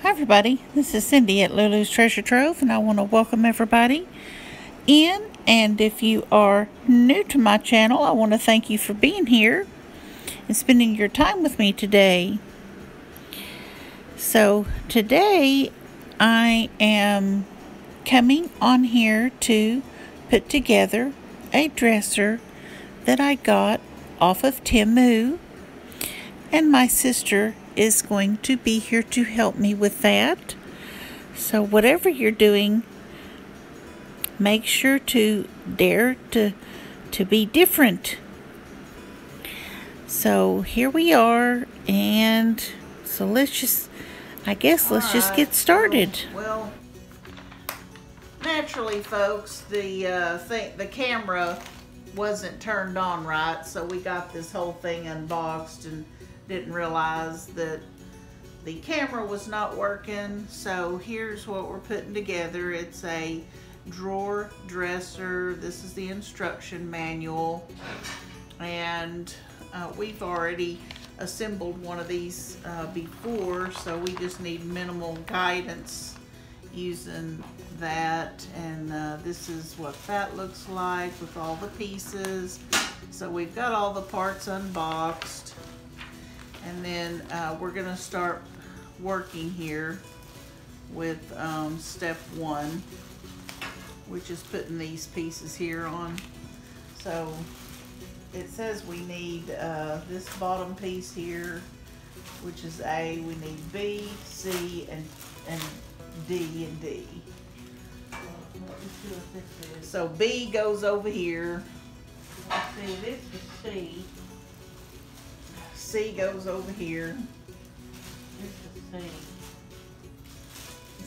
Hi everybody, this is Cindy at Lulu's Treasure Trove, and I want to welcome everybody in. And if you are new to my channel, I want to thank you for being here and spending your time with me today. So today I am coming on here to put together a dresser that I got off of Temu, and my sister is going to be here to help me with that. So whatever you're doing, make sure to dare to be different. So here we are, and so let's just get started. Well, naturally, folks, the camera wasn't turned on right, so we got this whole thing unboxed and didn't realize that the camera was not working. So here's what we're putting together. It's a drawer dresser. This is the instruction manual, and we've already assembled one of these before, so we just need minimal guidance using that. And this is what that looks like with all the pieces. So we've got all the parts unboxed, and then we're gonna start working here with step one, which is putting these pieces here on. So it says we need this bottom piece here, which is A. We need B, C, and D and D. So B goes over here. Let's see, this is C. C goes over here. This is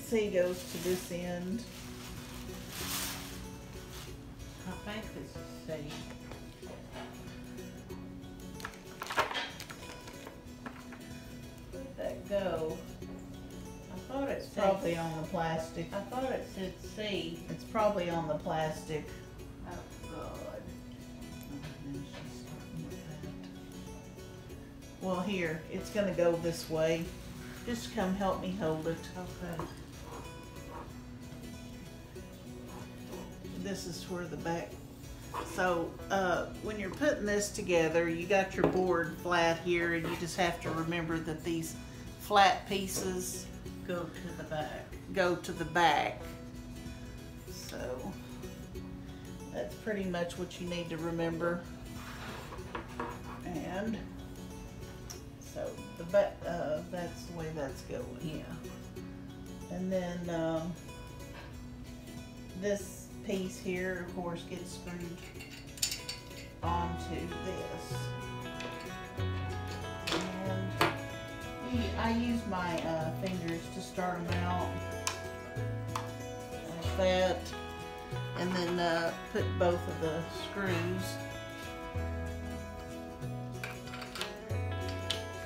C. C goes to this end. I think this is C. Where'd that go? I thought it's probably on the plastic. I thought it said C. It's probably on the plastic. Oh God. Well, here, it's gonna go this way. Just come help me hold it. Okay. This is where the back. So when you're putting this together, you got your board flat here, and you just have to remember that these flat pieces go to the back. So that's pretty much what you need to remember. And so the back, that's the way that's going. Yeah. And then this piece here, of course, gets screwed onto this. And I use my fingers to start them out like that, and then put both of the screws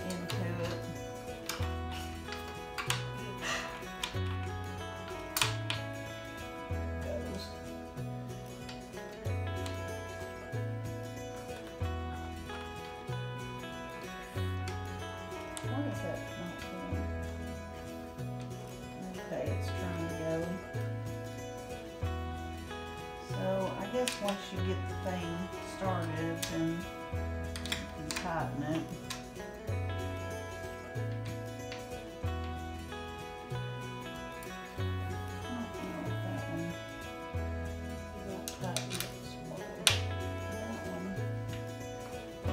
into it. Okay, it's trying to go. So I guess once you get the thing started, then you can tighten it. I don't know if that one, you don't tighten it slow. That one, I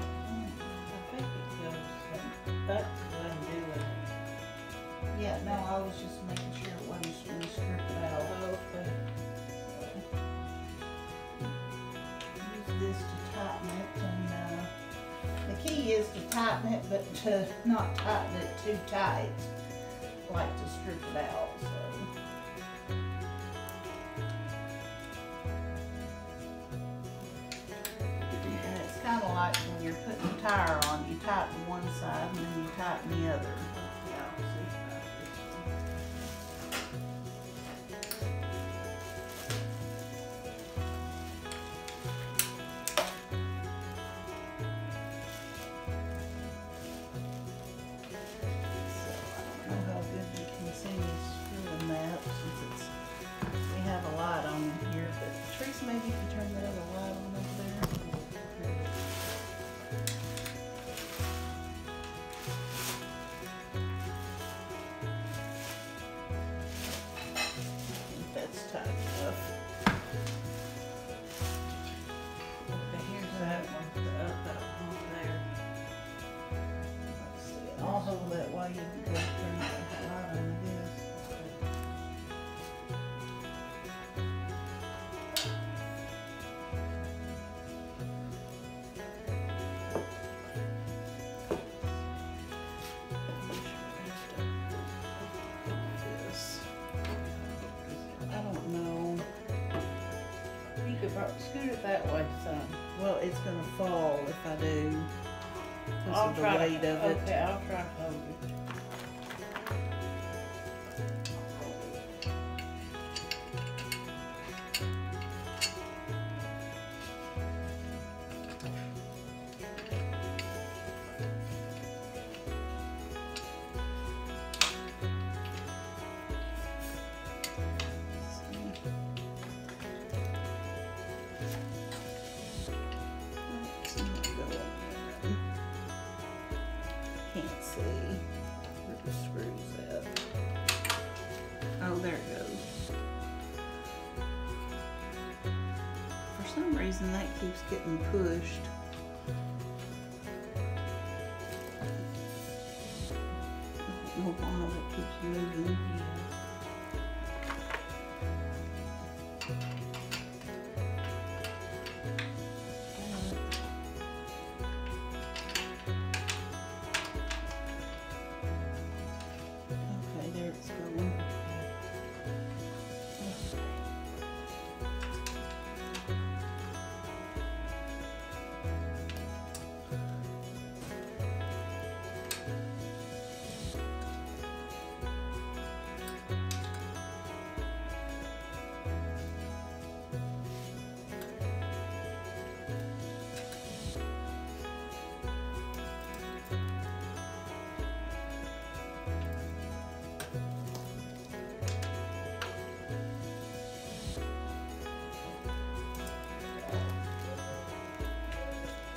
think it goes, that's undo it. Yeah, no, I was just making sure it wasn't going to strip it out. Okay. Use this to tighten it, and the key is to tighten it, but to not tighten it too tight, like to strip it out. So. And it's kind of like when you're putting a tire on, you tighten one side and then you tighten the other. turn the light on this. I don't know. You could probably scoot it that way some. Well, it's gonna fall if I do because I'll of the try weight to, of it. okay, I'll try to hold it. Can't see where the screw's at. Oh, there it goes. For some reason that keeps getting pushed. I don't know why that keeps moving. Okay, there it's going.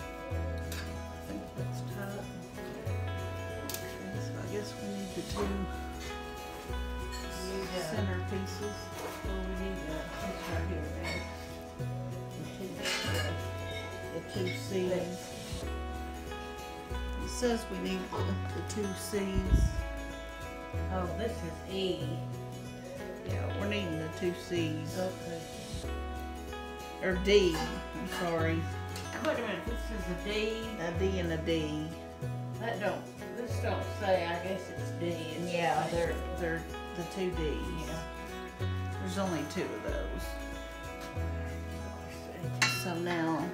I think that's tight. Okay, so I guess we need the two center pieces. Well, we need this right here, man. The two C's. It says we need the two C's. Oh, this is E. Yeah, we're needing the two C's. Okay. Or D, I'm sorry. Wait a minute, this is a D. A D and a D. This don't say, I guess it's D. It's Yeah, like- they're the two D's. Yeah. There's only two of those. So now,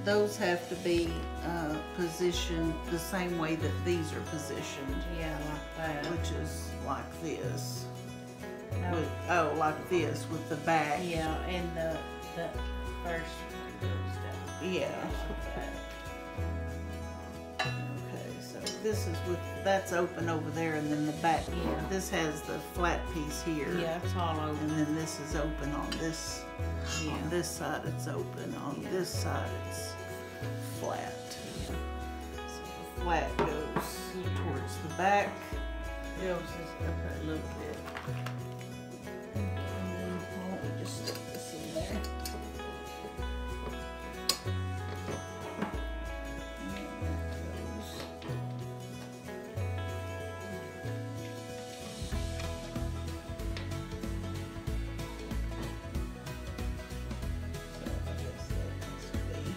those have to be positioned the same way that these are positioned, Yeah, like that. which is like this. No, Like this with the back. yeah, and the first one goes down. Yeah. Like that. Okay, so this is that's open over there, and then the back. Yeah. This has the flat piece here. Yeah, it's all over. And then this is open on this. Yeah. On this side it's open. On Yeah. this side it's flat. So the flat goes towards the back. Goes just up a little bit. And then why don't we just stick this in there? And that goes. So I guess that has to be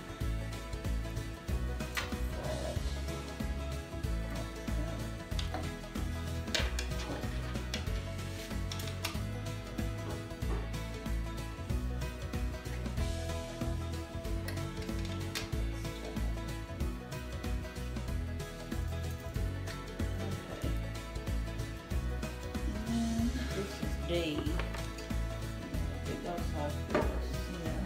flat. Okay. And then, This is D. It goes like this. yeah.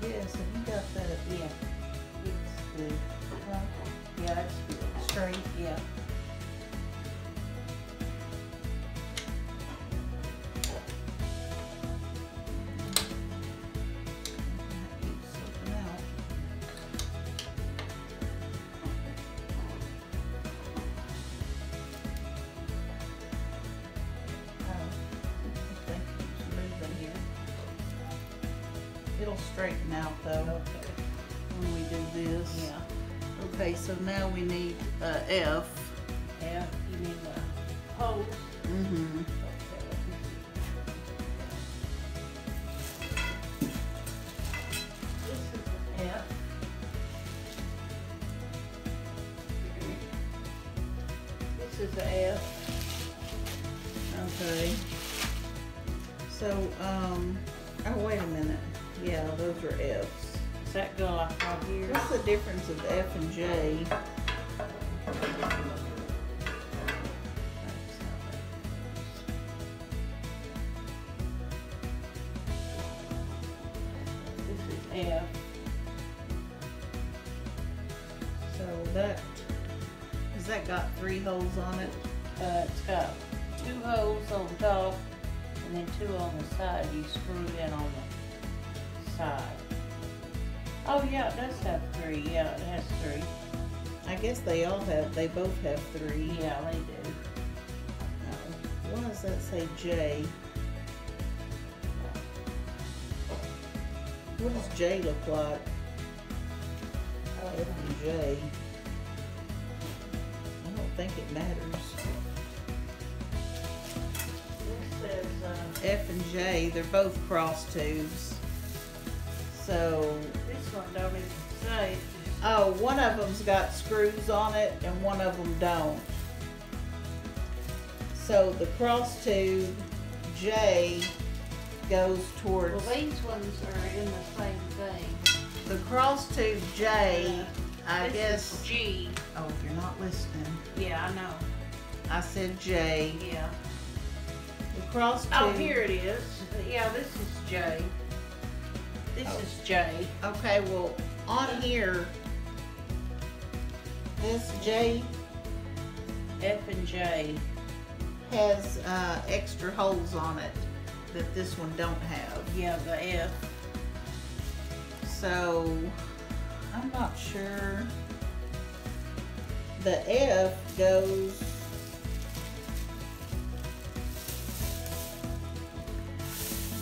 Yes, have you got that? Yeah. It's good. Yeah, it's good. Straight. Yeah. it'll straighten out though. Okay. When we do this. Yeah. Okay, so now we need F. F, you need the hose. Mm-hmm. Okay, let me see. This is the F. This is the F. Okay. So, oh wait a minute. Yeah, those are F's. Does that go like right here? What's the difference of F and J? This is F. So that, has that got 3 holes on it? It's got 2 holes on top and then 2 on the side. You screw in on the side. Oh yeah, it does have 3. Yeah, it has 3. I guess they both have 3. Yeah, they do. Why does that say J? What does J look like? F and J. I don't think it matters. This says, F and J, they're both cross tubes. So, this one don't even say. oh, one of them's got screws on it and one of them don't. So the cross tube J goes towards, Well, these ones are in the same thing. the cross tube J, I This guess. is G. Oh, you're not listening. Yeah, I know. I said J. Yeah. The cross tube. Oh, here it is. Yeah, this is J. This is J. Okay, well, on here, this J F and J. has extra holes on it that this one don't have. Yeah, the F. So, I'm not sure. The F goes,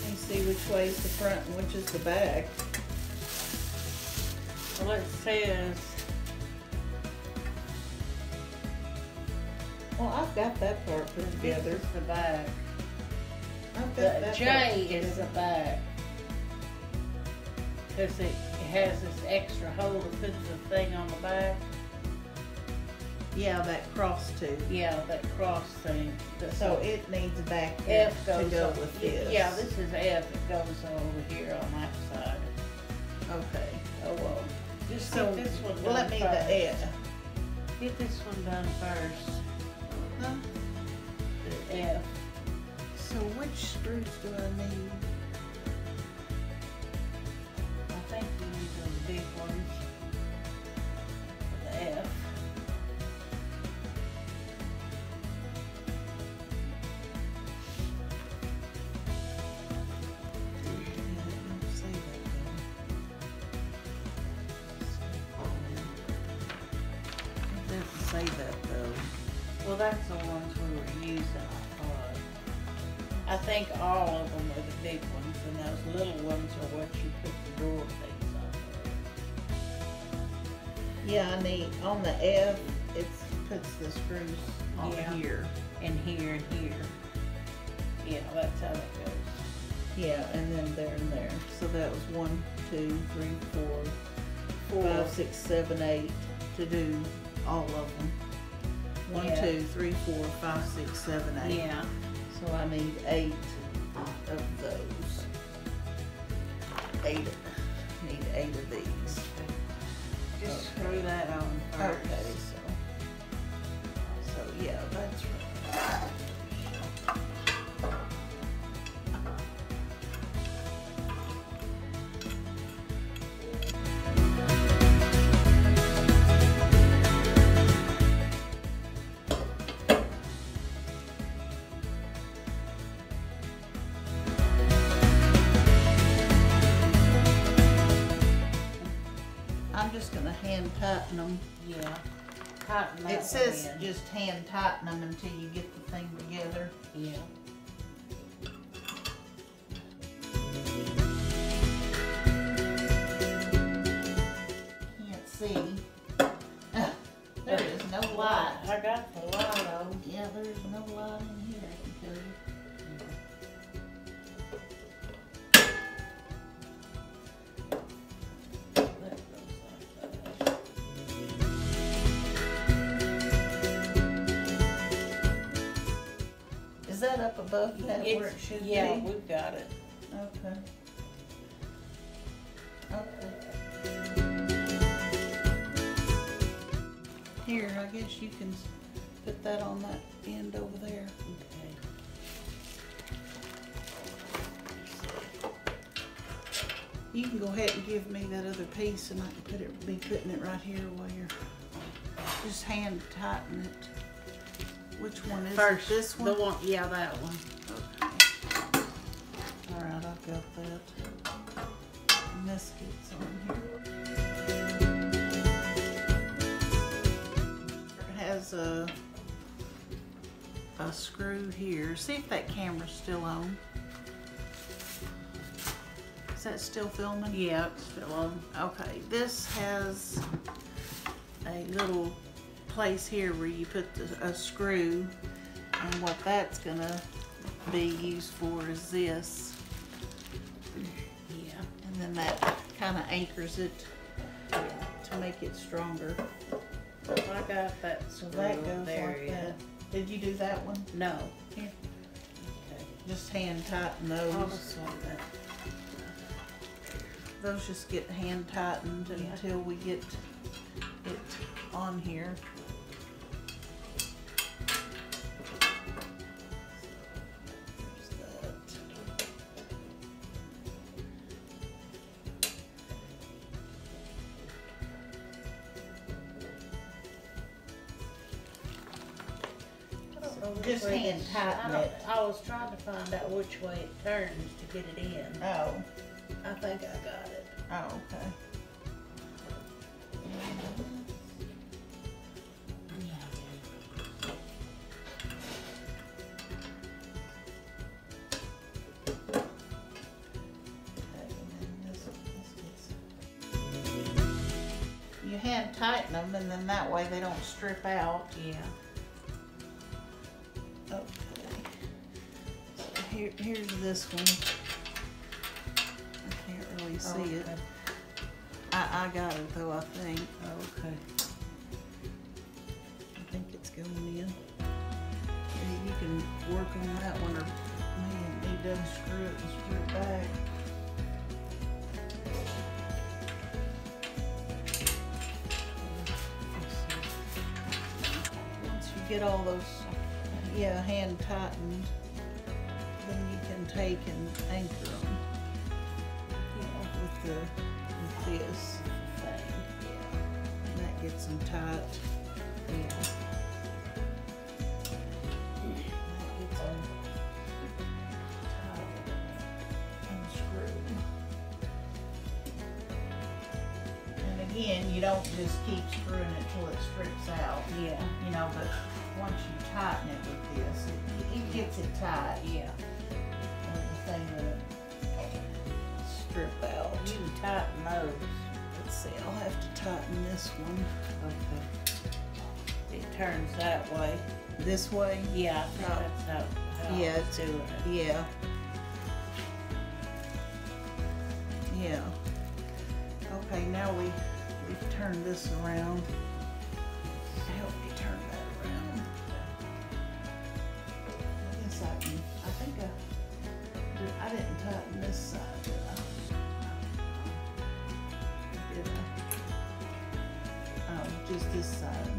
let me see which way is the front and which is the back. Well, it says, Well, I've got that part put this together. is the back. I've got The that part J put is the together. back. Because it has this extra hole to put the thing on the back. Yeah, that cross tube. Yeah, that cross thing. So it needs back F to goes go over, with this. Yeah, this is F. It goes over here on that side. Okay. Oh well. Just So, get this one done well, let me first. the F. Get this one done first. Huh? The F. So which screws do I need? I think you need those big ones. For the F. Don't say that though. It doesn't say that though. Well, that's the ones we were using, I thought. I think all of them are the big ones, and those little ones are what you put the door things on. Yeah, I need, on the F, it puts the screws on Yeah. here. And here and here. Yeah, that's how that goes. Yeah, and then there and there. So that was 1, 2, 3, 4, 5, 6, 7, 8 to do all of them. 1, Yeah. 2, 3, 4, 5, 6, 7, 8. Yeah. So I need 8 of those. 8. Need 8 of these. Just Okay. screw that on first. Okay, so yeah, that's right. I'm just gonna hand tighten them. Yeah. Tighten that It says one in. just hand tighten them until you get the thing together. Yeah. Is that up above that where it should be? Yeah, we've got it. Okay. Okay. Here, I guess you can put that on that end over there. Okay. You can go ahead and give me that other piece and I can be putting it right here while you're just hand tighten it. Which one is First, it? This one? the one, yeah, that one. Okay. All right, I've got that. And this gets on here. It has a screw here. See if that camera's still on. Is that still filming? Yeah, it's still on. Okay, this has a little place here where you put a screw, and what that's gonna be used for is this. Yeah. And then that kind of anchors it to make it stronger. I got that So screw that goes there. like that. Did you do that one? No. Here. Okay. Just hand tighten I'll those. just like that. Those just get hand tightened Yeah. until we get it on here. There's that. I don't know which Just way hand tighten it. I was trying to find out which way it turns to get it in. Oh, I think I got it. oh, okay. You hand tighten them, and then that way they don't strip out. Yeah. Okay. So here's this one. I can't really see it. Okay. I got it though, I think. Okay. I think it's going in. Yeah, you can work on that one, or me done screw it and screw it back. Once you get all those, hand tightened, then you can take and anchor them. With this thing. Yeah. And that gets them tight. Yeah. And that gets them tight and screwed. And again, you don't just keep screwing it till it strips out. Yeah. You know, but once you tighten it with this, it gets it tight. Yeah. And the thing will strip out. You can tighten those. Let's see, I'll have to tighten this one. Okay. It turns that way. This way? Yeah, I think that's how Yeah, I was doing it. Yeah. Yeah. Okay, now we've turned this around. Help me turn that around. I guess I think I didn't tighten this side, did I? Did I? Oh, just this side.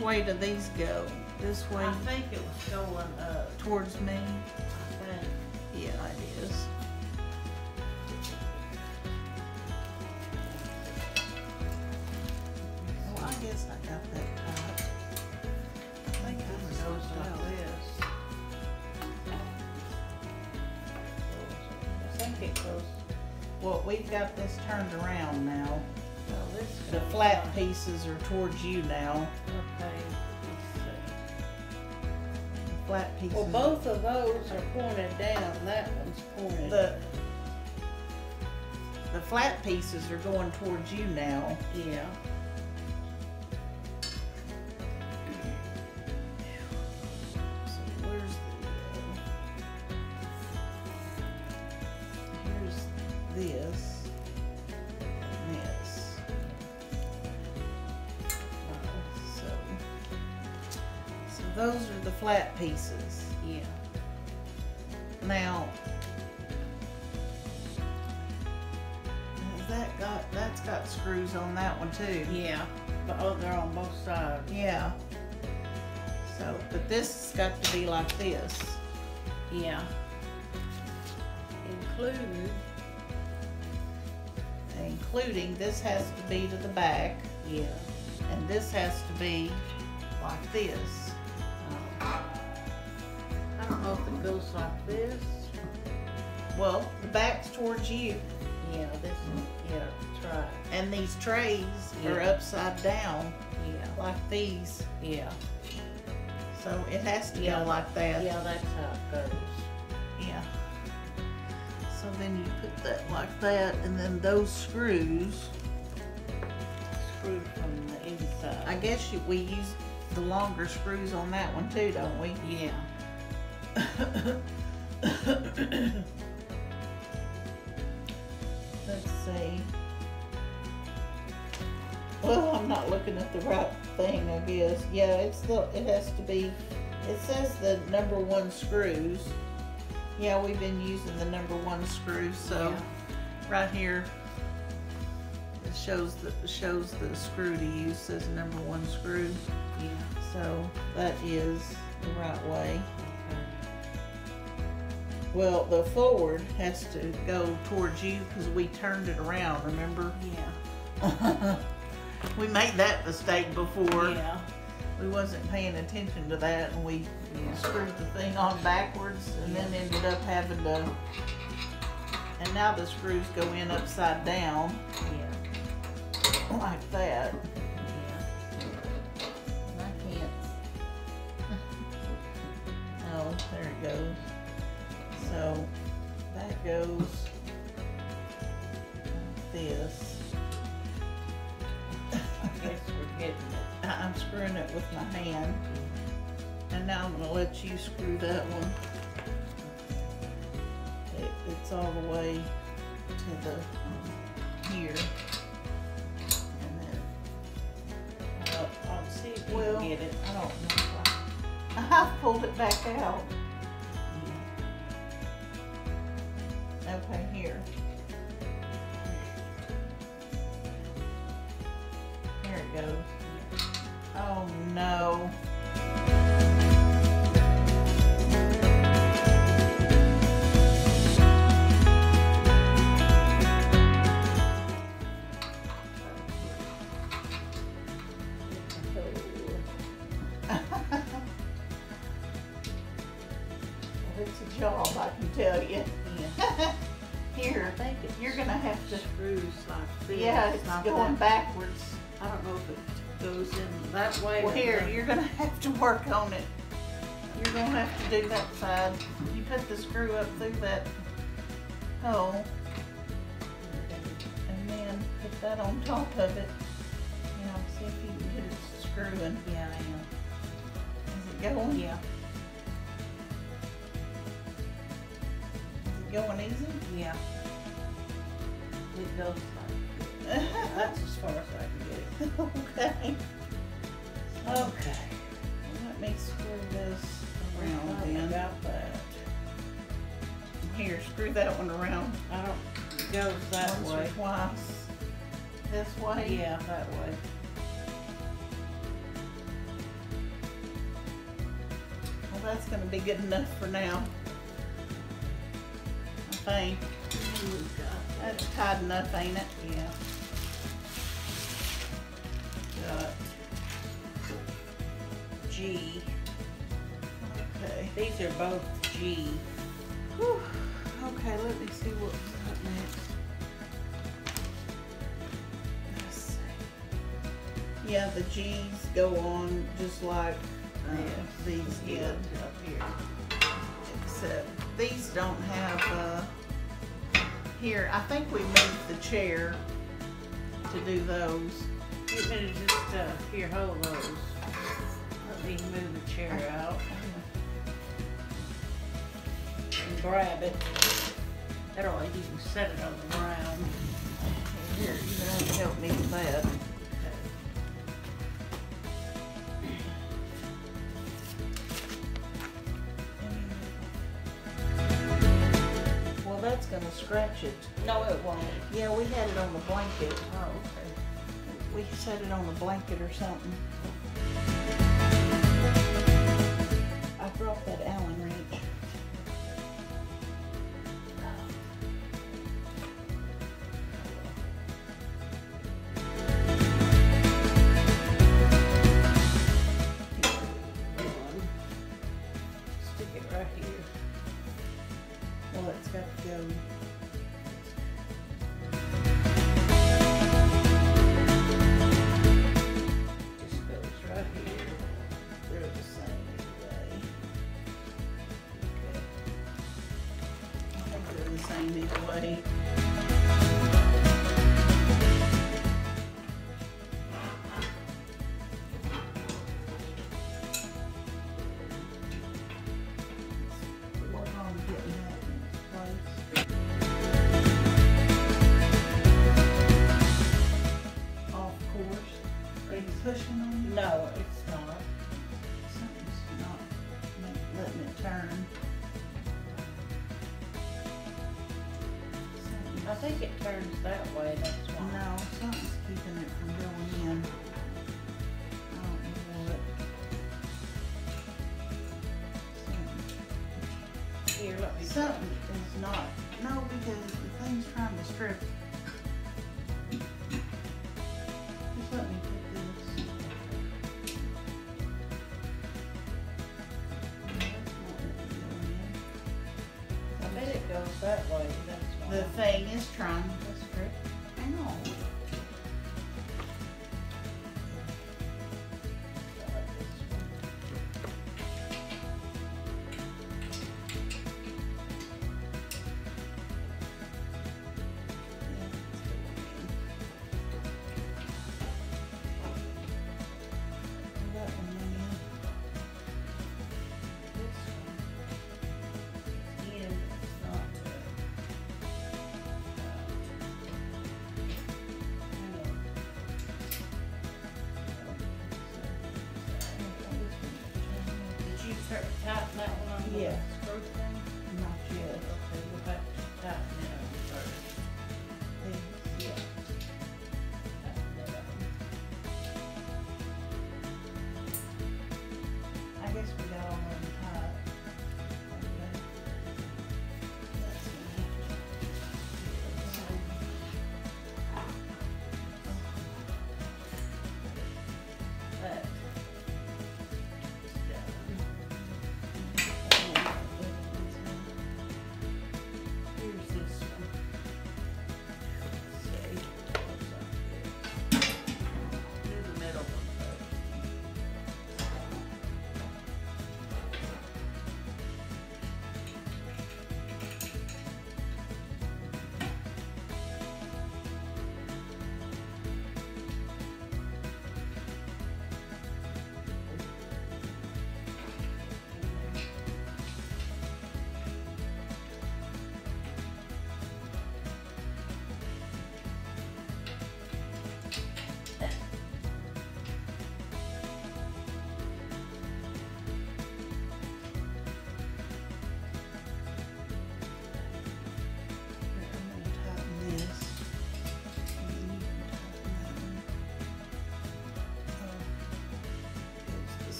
way do these go? This way I think it was going up. towards me? I think. Yeah, it is. Well, I guess I got that tight. I think It this goes goes like down. this. I think it goes. Well, we've got this turned around now. Well, this The goes flat like- pieces are towards you now. Okay. Let's see. The flat pieces. Well, both of those are pointed down. That one's pointed. The flat pieces are going towards you now. Yeah. So where's the here's this and this. So those are the flat pieces. Yeah. Now that's got screws on that one too. Yeah. But oh, they're on both sides. Yeah. So, but this has got to be like this. Yeah. Including this has to be to the back, Yeah. and this has to be like this. I don't know if it goes like this. Well, the back's towards you, Yeah, this one. Yeah, that's right. and these trays are Yeah. upside down Yeah. like these. Yeah. So it has to Yeah. go like that. Yeah, that's how it goes. Yeah. So then you put that like that, and then those screws. Screwed from the inside. I guess we use the longer screws on that one too, don't we? Yeah. Let's see. Well, I'm not looking at the right thing, I guess. Yeah, it has to be, it says the number 1 screws. Yeah, we've been using the number 1 screws, so Yeah. right here it shows the screw to use, says number 1 screw. Yeah. So that is the right way. Okay. Well, the forward has to go towards you because we turned it around, remember? Yeah. We made that mistake before. Yeah. We wasn't paying attention to that, and we Yeah. screwed the thing on backwards, and then ended up having to, and now the screws go in upside down Yeah. like that. Yeah. And I can't. Oh, there it goes. So that goes like this. I guess we're getting it. I'm screwing it with my hand, and now I'm gonna let you screw that one. It's all the way to the here, and then I'll see if you well, can get it. I don't know. I've pulled it back out. Okay, here. There it goes. Oh no. It's a job, I can tell you. Yeah. Here, I think it's you're gonna have to. screws like this. Yeah, it's not going that- backwards. I don't know if it goes in that way. Well, or here, the- you're gonna have to work on it. You're gonna have to do that side. You put the screw up through that hole, and then put that on top of it. Now, see if you can get it screwing. Yeah, I am. Is it going? Yeah. Is it going easy? Yeah. It goes like that's as far as I can get it. Okay. Okay. Let me screw this I around then. got that. Here, screw that one around. I don't, it goes that Once way. or twice. This way. Yeah, that way. that's gonna be good enough for now. I think. That's tight enough, ain't it? Yeah. Got G. Okay. These are both G. Whew. Okay, let me see what's up next. Let's see. Yeah, the G's go on just like these did. Up here. Except these don't have, here, I think we moved the chair to do those. You better just, here, hold those. Let me move the chair out and grab it. That way you can set it on the ground. Here, you can have to help me with that. Well, that's gonna scratch it. No, it won't. Yeah, we had it on the blanket. Oh, okay. We set it on the blanket or something. I brought that Allen wrench. Stick it right here. Well, it's got to go. Just goes right here. They're the same anyway. Okay. I think they're the same either way. Work on getting that in place. Off course. Are you pushing on it? No, it's not. Something's not letting it turn. I think it turns that way, that's why. No, something's keeping it from going in. I don't know what. Here, let me. Something is not. No, because the thing's trying to strip. Just let me put this. No, that's not letting it go in. I bet it goes that way, that's why. The thing is trying. That's correct. I know. Tighten that one on the Yeah. screw thing? Not yet. Okay, we'll have to tighten it up first. Yeah. Tighten it up. I guess we got all of them tight. Okay. That's gonna have That. to. Here's this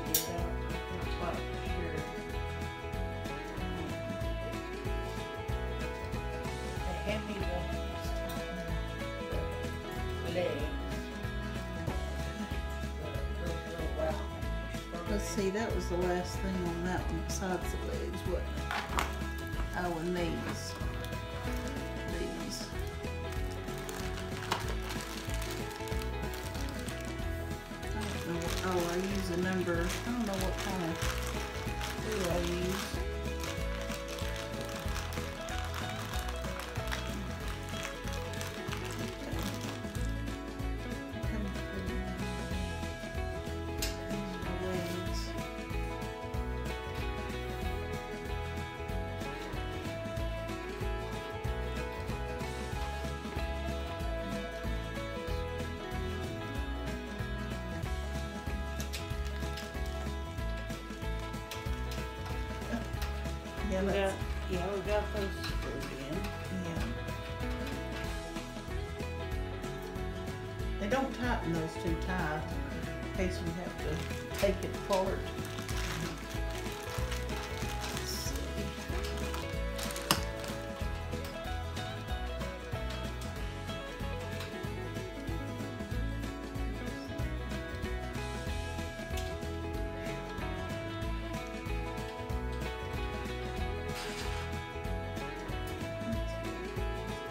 did. I'm quite sure. They hand me the legs. Those little round things. Let's see, that was the last thing on that one besides the legs, wasn't it? Oh, and these. These. I don't know what, oh, I use a number. I don't know what kind of glue I use. Yeah, that's, we got those screwed in. yeah. They don't tighten those too tight in case we have to take it apart. Let's see.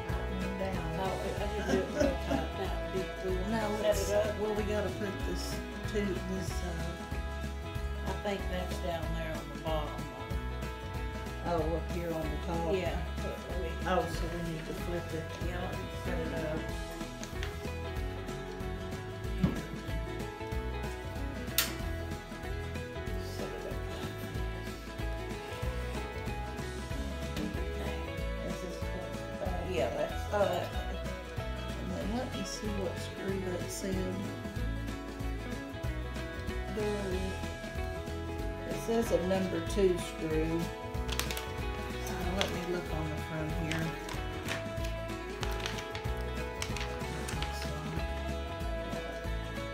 Tighten them down. No, I didn't do it real tight. Now, we No, set let's, it up. well, we gotta put this I think that's down there on the bottom. oh, up here on the top. Yeah. Oh, so we need to flip it. Yeah, let me set it up. Set it up. This is the back. Yeah, that's, And then let me see what screw that said. There, it says a number 2 screw. Let me look on the front here.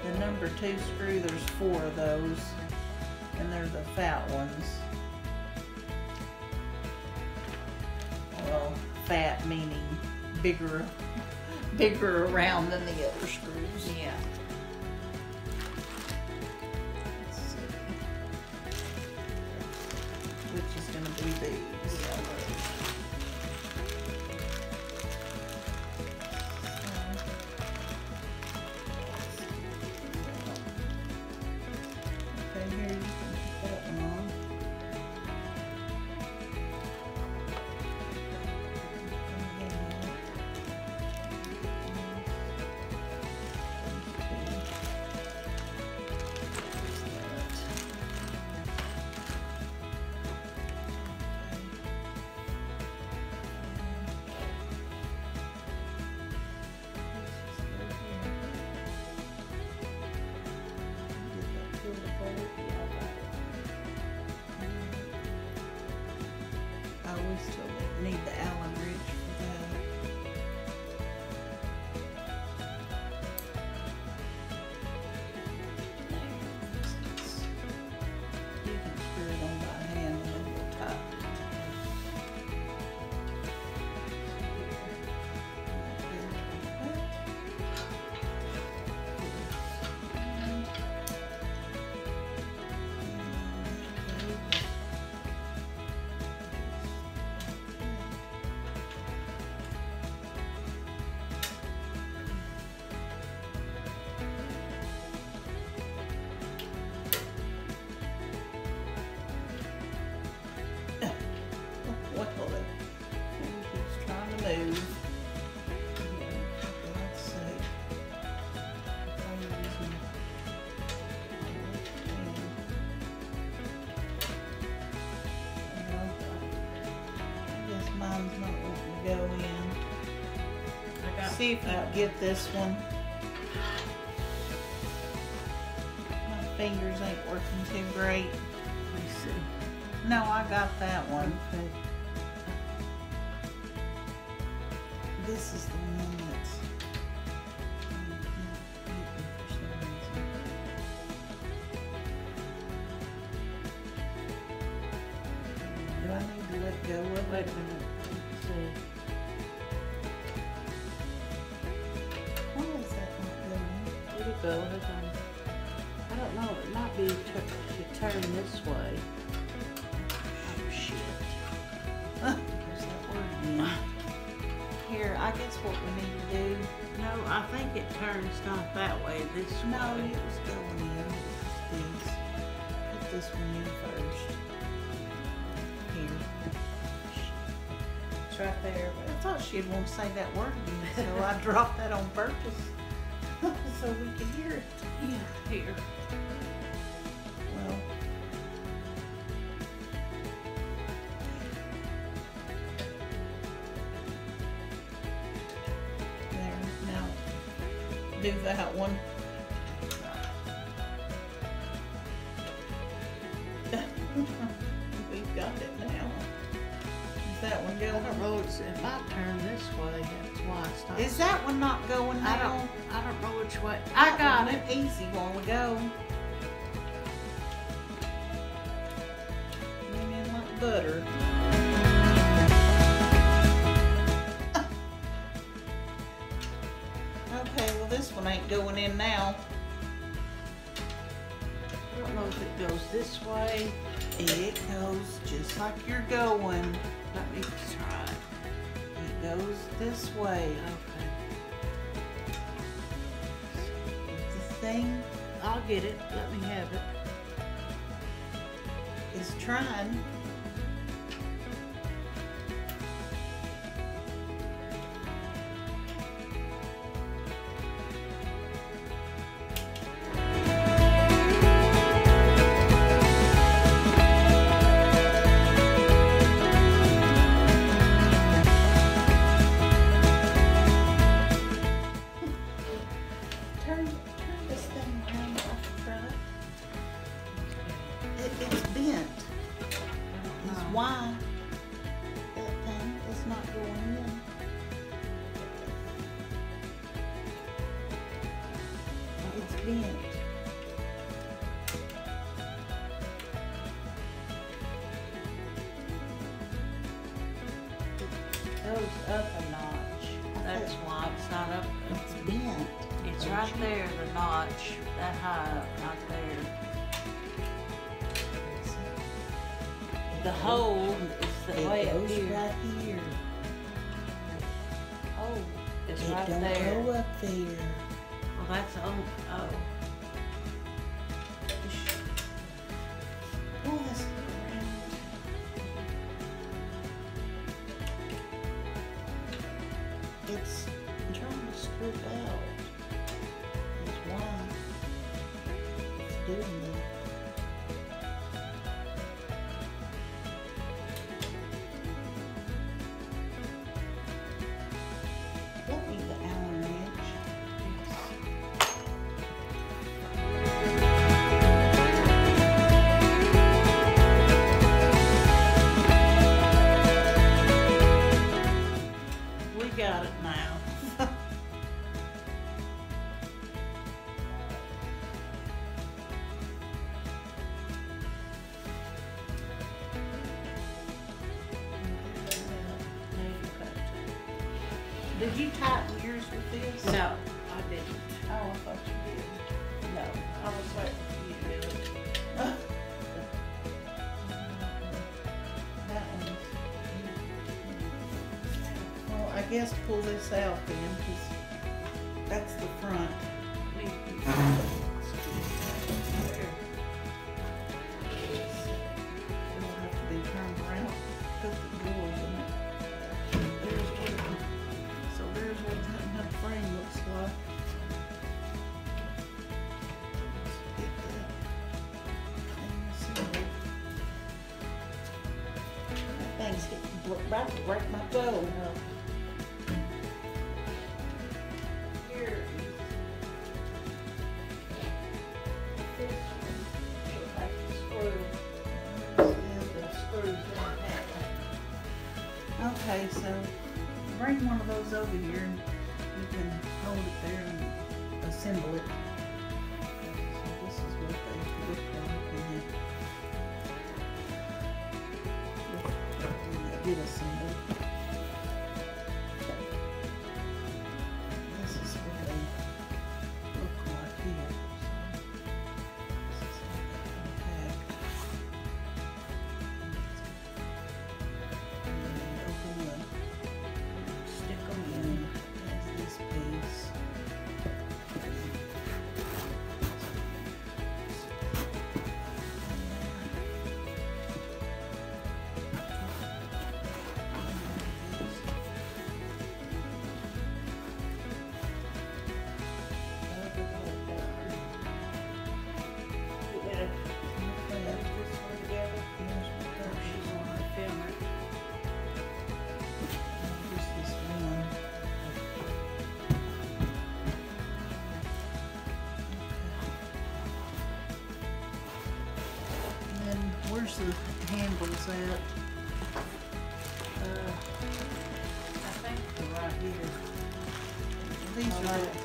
The number 2 screw, there's 4 of those, and they're the fat ones. Well, fat meaning bigger around than the other screws. yeah. Let's see. Which is gonna be these. Okay, here you can put that one on. Oh, we still need the Allen wrench for that. You can screw it on by hand and then we'll tighten Well, he's trying to move. Let's see. I'm using I guess mine's not wanting to go in. I got See if you can get this one. My fingers ain't working too great. Let me see. No, I got that one. Okay. This is the one that's not eating for some reason. let go of Wait it. a minute. Let's see. Why is that not going? It'll go. Hold on. I don't know. It might be to turn this way. Oh shit. There's that word again. Here, I guess what we need to do. No, I think it turns not that way. This No, way. it was going in. It was this. Put this one in first. Here. It's right there. But I thought she'd want to say that word again, so I dropped that on purpose so we could hear it. Yeah, here. Well, there. Now, do that one. We've got it now. Is that one I going? don't know. It might turn this way. That's why it's not. Is that one not going I now? don't know which way. That I got one it. went easy while ago. Went in like butter. Okay, well this one ain't going in now. I don't know if it goes this way. It goes just like you're going. Let me try. It goes this way. Okay. The thing I'll get it. Let me have it. is trying. Turn this thing around off the front. It's bent. Is why that thing is not going in. It's bent. It goes up a notch. That's why it's not up. It's bent. It's right there, the notch, that high up, right there. The hole is the way It up goes here. right here. Oh, it's It right don't there. go up there. Well, that's oh. Pull this around. It's trying to strip out. Is why it's doing that. Let me the Allen wrench. We got it now. Did you tighten yours with this? No, I didn't. Oh, I thought you did. No, I was waiting for you to do it. That one's. Well, I guess pull this out then, because that's the front. It'll have to be turned around, put the drawers in it. There's what that frame looks like. Let's get that thing assembled. That thing's about to break my toe. Here is this one. You'll have to screw. There's the screws in that. Okay, so bring one of those over here and you can hold it there and assemble it. So this is what they look like. the handles at? I think they're right here.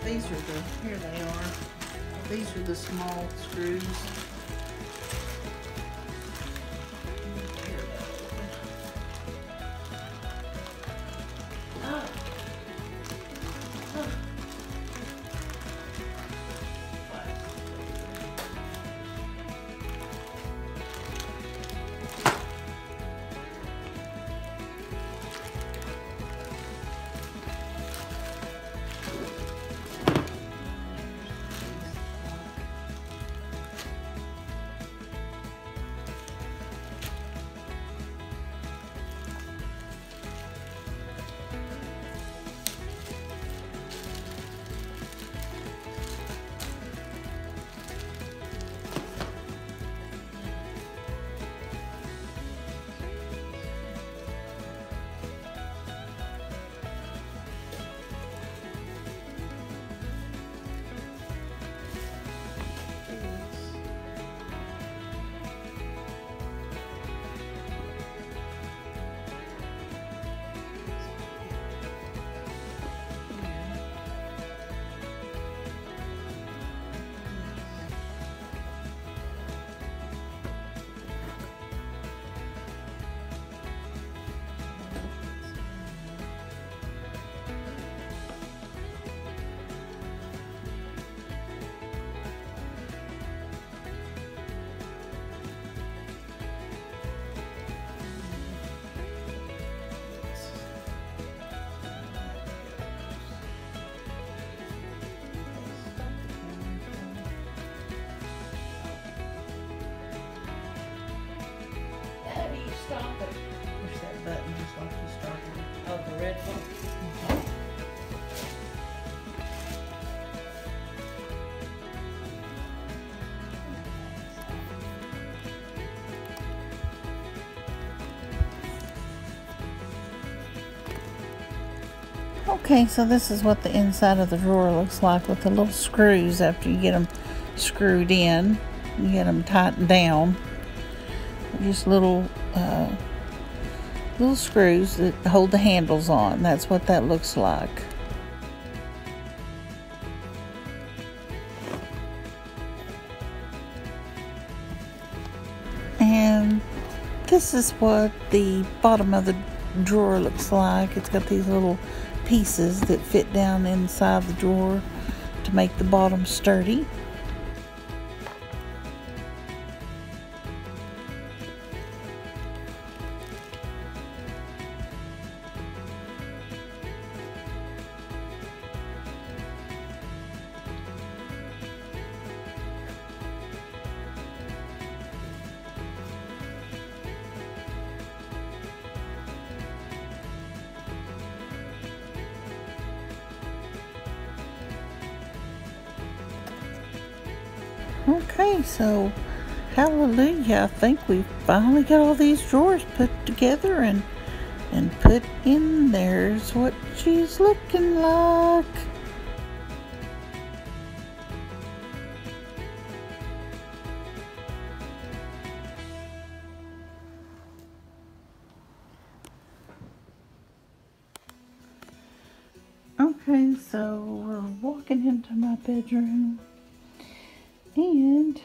These are the, here they are. These are the small screws. How do you stop it? Push that button just like you started. Oh, the red one? Okay, so this is what the inside of the drawer looks like with the little screws after you get them screwed in. You get them tightened down. Just little screws that hold the handles on. That's what that looks like. And this is what the bottom of the drawer looks like. It's got these little pieces that fit down inside the drawer to make the bottom sturdy. Okay, so hallelujah, I think we finally got all these drawers put together and put in. There's what she's looking like. Okay, so we're walking into my bedroom. And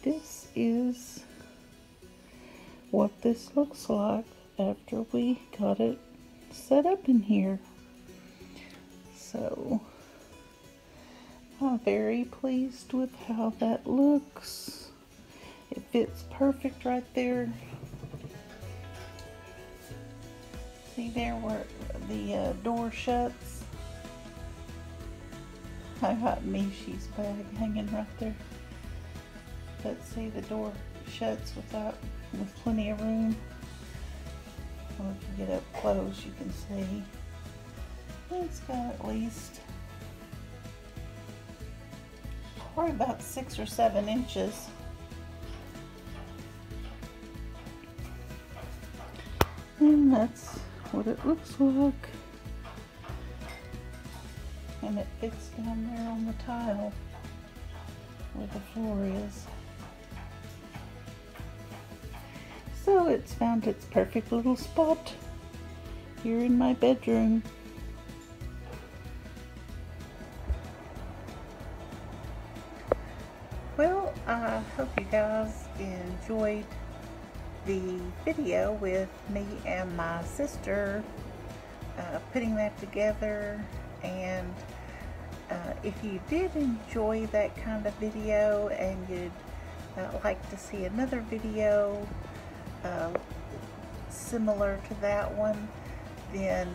this is what this looks like after we got it set up in here. So I'm very pleased with how that looks. It fits perfect right there. See there where the door shuts? I got Michi's bag hanging right there. But see, the door shuts with plenty of room. Well, if you get up close, you can see it's got at least probably about 6 or 7 inches. And that's what it looks like. And it fits down there on the tile where the floor is. So it's found its perfect little spot here in my bedroom. Well, I hope you guys enjoyed the video with me and my sister putting that together, and if you did enjoy that kind of video and you'd like to see another video similar to that one, then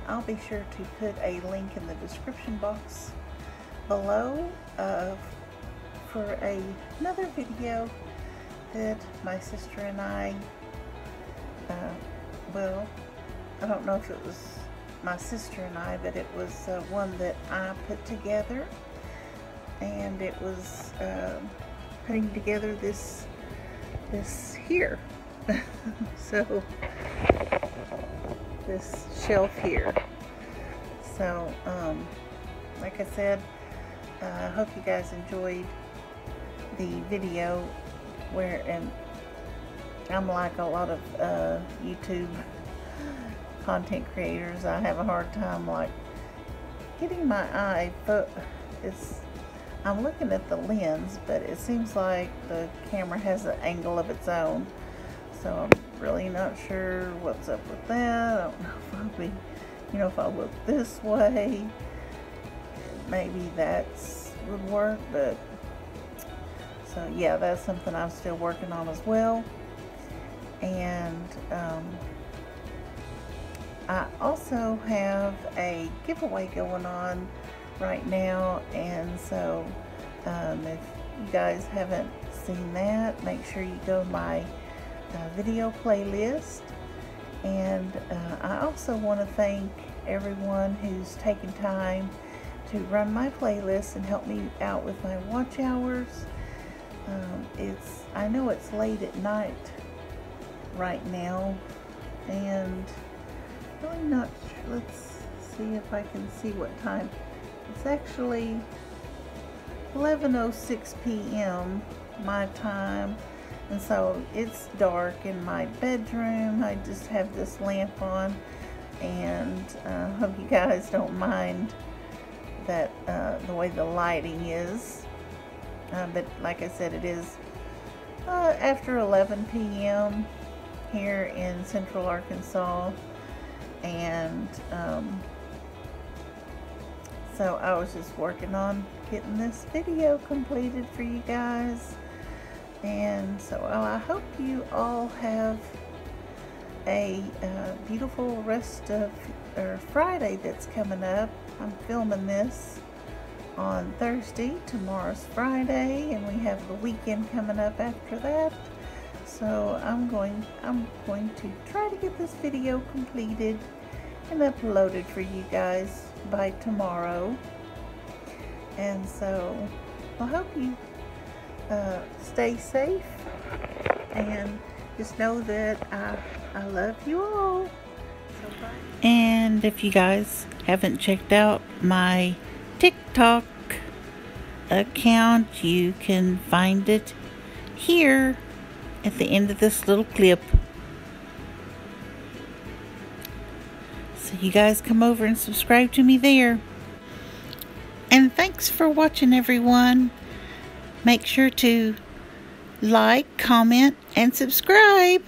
I'll be sure to put a link in the description box below for another video that my sister and I, well, I don't know if it was my sister and I, but it was one that I put together, and it was putting together this here. So this shelf here. So like I said, I hope you guys enjoyed the video, and I'm like a lot of YouTube content creators. I have a hard time like getting my eye I'm looking at the lens, but it seems like the camera has an angle of its own, so I'm really not sure what's up with that. I don't know if I'll be, if I look this way, maybe would work, but so yeah, that's something I'm still working on as well. And I also have a giveaway going on right now, and so if you guys haven't seen that, make sure you go to my video playlist. And I also want to thank everyone who's taken time to run my playlist and help me out with my watch hours. I know it's late at night right now, and really not sure. Let's see if I can see what time. It's actually 11:06 p.m. my time, and so it's dark in my bedroom. I just have this lamp on, and I hope you guys don't mind that the way the lighting is, but like I said, it is after 11 p.m. here in Central Arkansas, and so I was just working on getting this video completed for you guys. And so I hope you all have a beautiful rest of Friday that's coming up. I'm filming this on Thursday. Tomorrow's Friday, and we have the weekend coming up after that. So I'm going to try to get this video completed and uploaded for you guys by tomorrow. And so I hope you stay safe, and just know that I love you all. So bye. And if you guys haven't checked out my TikTok account, you can find it here at the end of this little clip. So you guys come over and subscribe to me there. And thanks for watching, everyone. Make sure to like, comment, and subscribe.